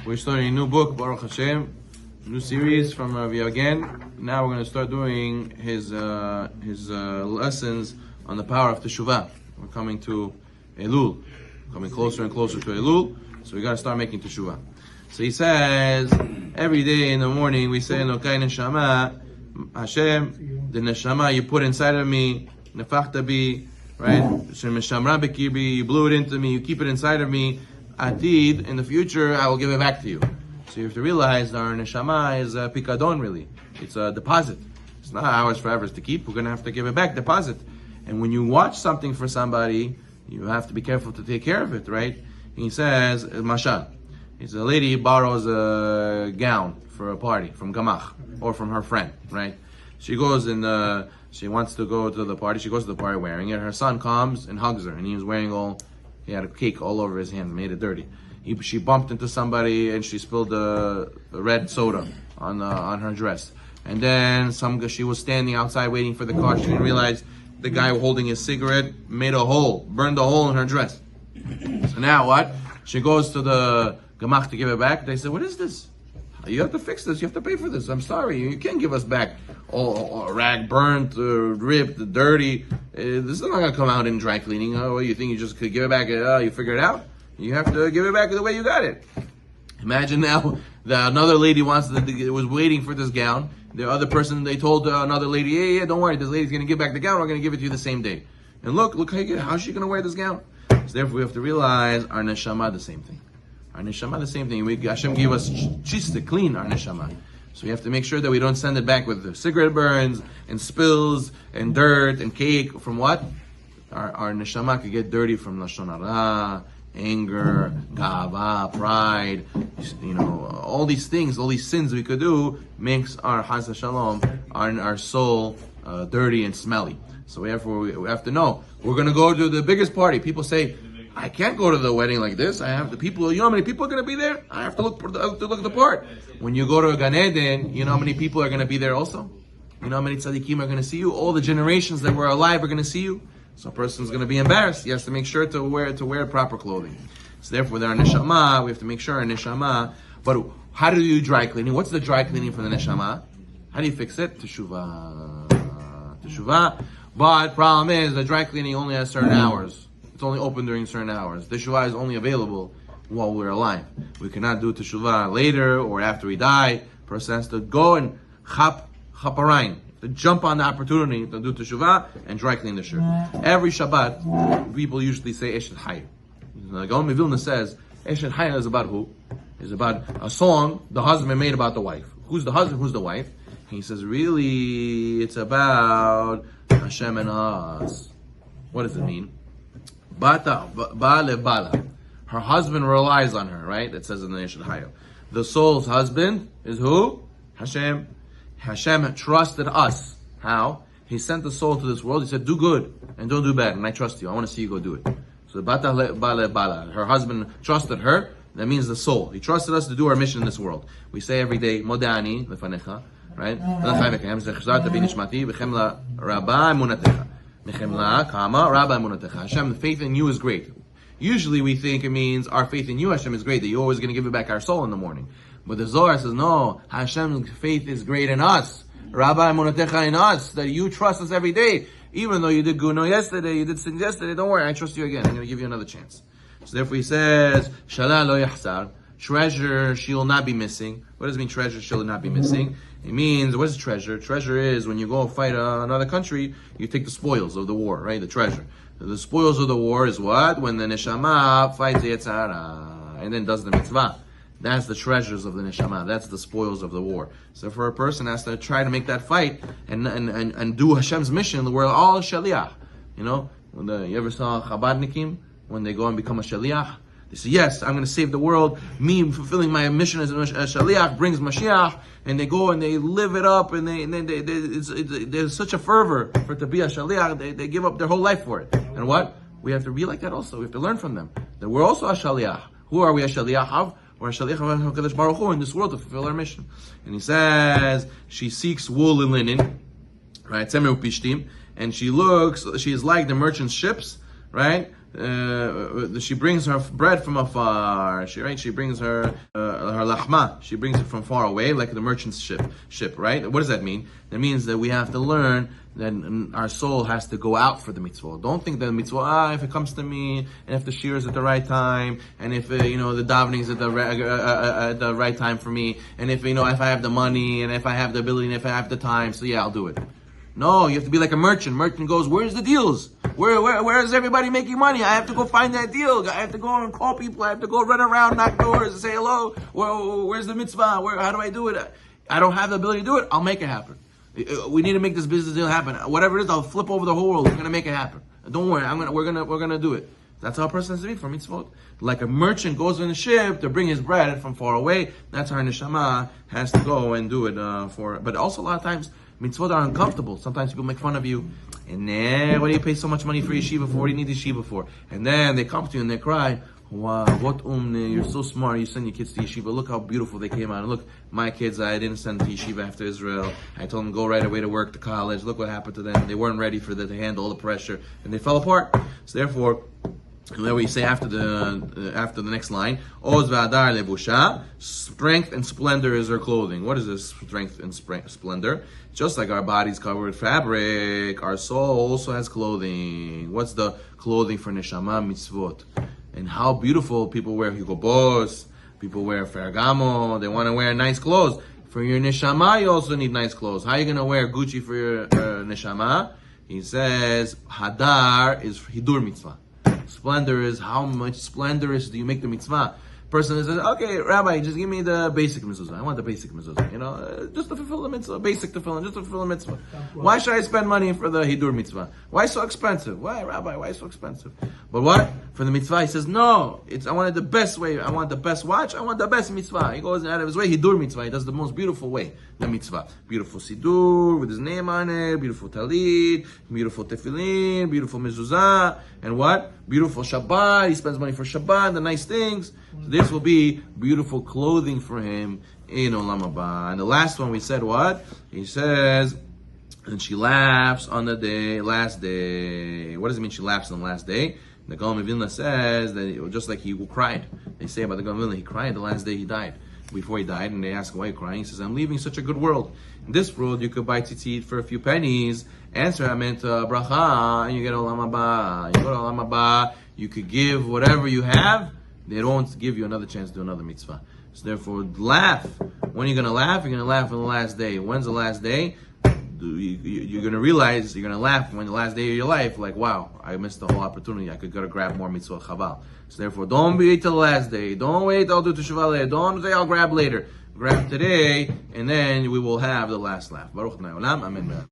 We're starting a new book, Baruch Hashem, new series from Rav again. Now we're going to start doing his lessons on the power of Teshuva. We're coming to Elul, coming closer and closer to Elul, so we got to start making Teshuva. So he says, every day in the morning we say, Elokai Neshama, Hashem, the Neshama you put inside of me, Nefachta bi, right? Shemeshamra bekirbi, you blew it into me, you keep it inside of me. Atid, in the future, I will give it back to you. So you have to realize our neshama is a pikadon, really. It's a deposit. It's not ours forever to keep. We're going to have to give it back, deposit. And when you watch something for somebody, you have to be careful to take care of it, right? He says, Mashal, it's a lady borrows a gown for a party from Gamach, or from her friend, right? She goes and she wants to go to the party. She goes to the party wearing it. Her son comes and hugs her, and he was wearing he had a cake all over his hand, made it dirty. She bumped into somebody and she spilled the red soda on her dress. And then she was standing outside waiting for the car. She didn't realize the guy holding his cigarette made a hole, burned a hole in her dress. So now what? She goes to the Gemach to give it back. They said, what is this? You have to fix this. You have to pay for this. I'm sorry. You can't give us back a rag burnt, ripped, dirty. This is not going to come out in dry cleaning. Oh, you think you just could give it back? You figure it out? You have to give it back the way you got it. Imagine now that another lady was waiting for this gown. The other person, they told another lady, yeah, don't worry. This lady's going to give back the gown. We're going to give it to you the same day. And look how's she going to wear this gown? So therefore, we have to realize our neshama the same thing. Our neshama the same thing. Hashem gave us just to clean our neshama. So we have to make sure that we don't send it back with cigarette burns and spills and dirt and cake. From what? Our neshama could get dirty from lashon hara, anger, gava, pride. All these things, all these sins we could do makes our chas shalom, our soul dirty and smelly. So therefore we have to know we're going to go to the biggest party. People say, I can't go to the wedding like this. I have the people. You know how many people are going to be there? I have to look the part. When you go to a Gan Eden, you know how many people are going to be there also? You know how many tzaddikim are going to see you? All the generations that were alive are going to see you. So a person's going to be embarrassed. He has to make sure to wear proper clothing. So therefore, there are neshama. We have to make sure our neshama. But how do you dry cleaning? What's the dry cleaning for the neshama? How do you fix it? Teshuva. But problem is, the dry cleaning only has certain hours. It's only open during certain hours. Teshuva is only available while we're alive. We cannot do Teshuva later or after we die. Person has to go and chaparain, to jump on the opportunity to do Teshuva and dry clean the shirt. Every Shabbat, people usually say Eshet Hayr. The Gaon Vilna says Eshet Hayr is about who? It's about a song the husband made about the wife. Who's the husband? Who's the wife? He says, really, it's about Hashem and us. What does it mean? Bala. Her husband relies on her, right? It says in the Eshet Hayr. The soul's husband is who? Hashem. Hashem trusted us. How? He sent the soul to this world. He said, do good and don't do bad. And I trust you. I want to see you go do it. So bala. Her husband trusted her. That means the soul. He trusted us to do our mission in this world. We say every day, Modani lefanecha, right? Hashem, the faith in you is great. Usually we think it means our faith in you, Hashem, is great, that you're always going to give it back our soul in the morning. But the Zohar says, no, Hashem's faith is great in us. Rabba emunatecha in us, that you trust us every day. Even though you did guno yesterday, you did sin yesterday, don't worry, I trust you again. I'm going to give you another chance. So therefore he says, Shala lo yahsar, treasure she will not be missing. What does it mean, treasure she will not be missing? It means, what is treasure? Treasure is when you go fight another country, you take the spoils of the war, right? The treasure. The spoils of the war is what? When the neshama fights the Yetzer Hara and then does the mitzvah. That's the treasures of the neshama. That's the spoils of the war. So for a person has to try to make that fight and do Hashem's mission in the world, all shaliach. You ever saw Chabadnikim when they go and become a shaliach? They say, yes, I'm going to save the world. Me fulfilling my mission as a shaliach brings Mashiach. And they go and they live it up. And there's such a fervor for it to be a shaliach. They give up their whole life for it. And what? We have to be like that also. We have to learn from them. That we're also a shaliach. Who are we a shaliach of? We're a shaliach of HaKadosh Baruch Hu in this world to fulfill our mission. And he says, she seeks wool and linen. Right? And she is like the merchant's ships. Right? she brings her bread from afar. She brings her lachma. She brings it from far away, like the merchant's ship, right? What does that mean? That means that we have to learn that our soul has to go out for the mitzvah. Don't think that the mitzvah, if it comes to me, and if the shir is at the right time, and if the davening is at the right time for me, and if if I have the money, and if I have the ability, and if I have the time, so yeah, I'll do it. No, you have to be like a merchant. Merchant goes, where's the deals? Where is everybody making money? I have to go find that deal. I have to go and call people. I have to go run around, knock doors, and say hello. Where's the mitzvah? How do I do it? I don't have the ability to do it. I'll make it happen. We need to make this business deal happen. Whatever it is, I'll flip over the whole world. We're gonna make it happen. Don't worry. We're gonna do it. That's how a person has to be for mitzvot. Like a merchant goes on a ship to bring his bread from far away. That's how our neshama has to go and do it for. But also a lot of times mitzvot are uncomfortable. Sometimes people make fun of you. And then, what do you pay so much money for yeshiva for? What do you need yeshiva for? And then they come to you and they cry, wow, what you're so smart. You send your kids to yeshiva. Look how beautiful they came out. And look, my kids, I didn't send them to yeshiva after Israel. I told them go right away to work, to college. Look what happened to them. They weren't ready for that, to handle all the pressure. And they fell apart. So therefore, and then we say after the next line, Oz v'adar lebusha, strength and splendor is her clothing. What is this strength and splendor? Just like our body's covered with fabric, our soul also has clothing. What's the clothing for neshama? Mitzvot. And how beautiful people wear Hugo Boss, people wear Ferragamo, they want to wear nice clothes. For your neshama, you also need nice clothes. How are you going to wear Gucci for your neshama? He says, Hadar is hidur mitzvah. Splendor is how much splendorous do you make the mitzvah. Person says, okay, Rabbi, just give me the basic mezuzah. I want the basic mezuzah, just to fulfill the mitzvah, basic tefillin, just to fulfill the mitzvah. Why should I spend money for the hidur mitzvah? Why so expensive? Why, Rabbi, why so expensive? But what? For the mitzvah, he says, no, I want it the best way. I want the best watch. I want the best mitzvah. He goes out of his way, hidur mitzvah. He does the most beautiful way, the mitzvah. Beautiful sidur with his name on it, beautiful talit, beautiful tefillin, beautiful mezuzah, and what? Beautiful Shabbat. He spends money for Shabbat, the nice things. So this will be beautiful clothing for him in Olam Haba. And the last one we said what? He says, and she laughs on the last day. What does it mean she laughs on the last day? The Gaon of Vilna says that just like he cried. They say about the Gaon of Vilna, he cried the last day he died. Before he died, and they ask why are you crying? He says, I'm leaving such a good world. In this world, you could buy tzitzit for a few pennies, answer amen to bracha, and you get Olam Haba. You go to Olam Haba, you could give whatever you have, they don't give you another chance to do another mitzvah. So therefore, laugh. When are you going to laugh? You're going to laugh on the last day. When's the last day? You're going to realize, you're going to laugh when the last day of your life, like, wow, I missed the whole opportunity. I could go to grab more mitzvah chaval. So therefore, don't wait till the last day. Don't wait, I'll do Teshuva later. Don't say, I'll grab later. Grab today, and then we will have the last laugh. Baruch Adonai Olam. Amen.